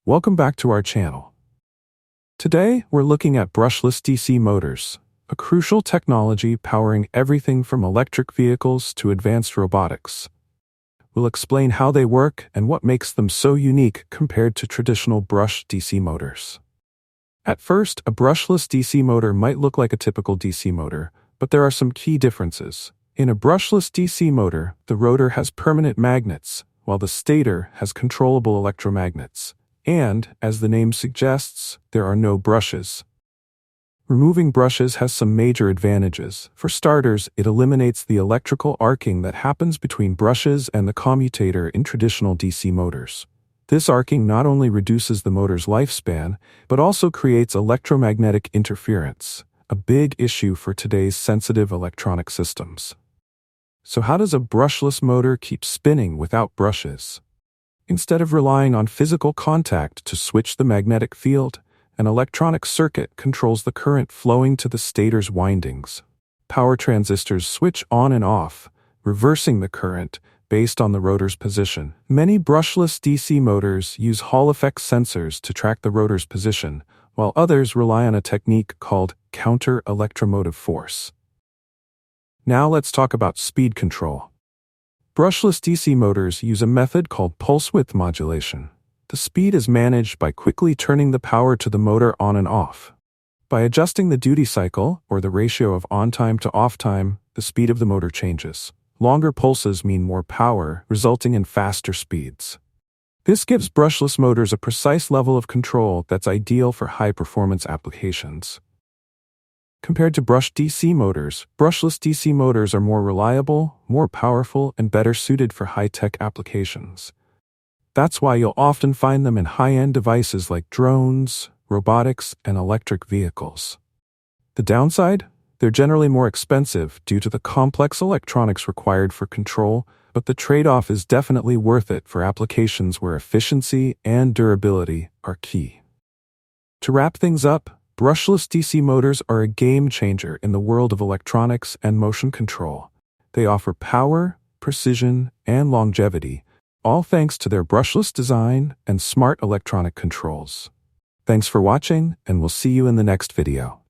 Welcome back to our channel. Today, we're looking at brushless DC motors, a crucial technology powering everything from electric vehicles to advanced robotics. We'll explain how they work and what makes them so unique compared to traditional brush DC motors. At first, a brushless DC motor might look like a typical DC motor, but there are some key differences. In a brushless DC motor, the rotor has permanent magnets, while the stator has controllable electromagnets. And, as the name suggests, there are no brushes. Removing brushes has some major advantages. For starters, it eliminates the electrical arcing that happens between brushes and the commutator in traditional DC motors. This arcing not only reduces the motor's lifespan, but also creates electromagnetic interference, a big issue for today's sensitive electronic systems. So how does a brushless motor keep spinning without brushes? Instead of relying on physical contact to switch the magnetic field, an electronic circuit controls the current flowing to the stator's windings. Power transistors switch on and off, reversing the current based on the rotor's position. Many brushless DC motors use Hall effect sensors to track the rotor's position, while others rely on a technique called counter-electromotive force. Now let's talk about speed control. Brushless DC motors use a method called pulse width modulation. The speed is managed by quickly turning the power to the motor on and off. By adjusting the duty cycle, or the ratio of on time to off time, the speed of the motor changes. Longer pulses mean more power, resulting in faster speeds. This gives brushless motors a precise level of control that's ideal for high-performance applications. Compared to brushed DC motors, brushless DC motors are more reliable, more powerful, and better suited for high-tech applications. That's why you'll often find them in high-end devices like drones, robotics, and electric vehicles. The downside? They're generally more expensive due to the complex electronics required for control, but the trade-off is definitely worth it for applications where efficiency and durability are key. To wrap things up, brushless DC motors are a game-changer in the world of electronics and motion control. They offer power, precision, and longevity, all thanks to their brushless design and smart electronic controls. Thanks for watching, and we'll see you in the next video.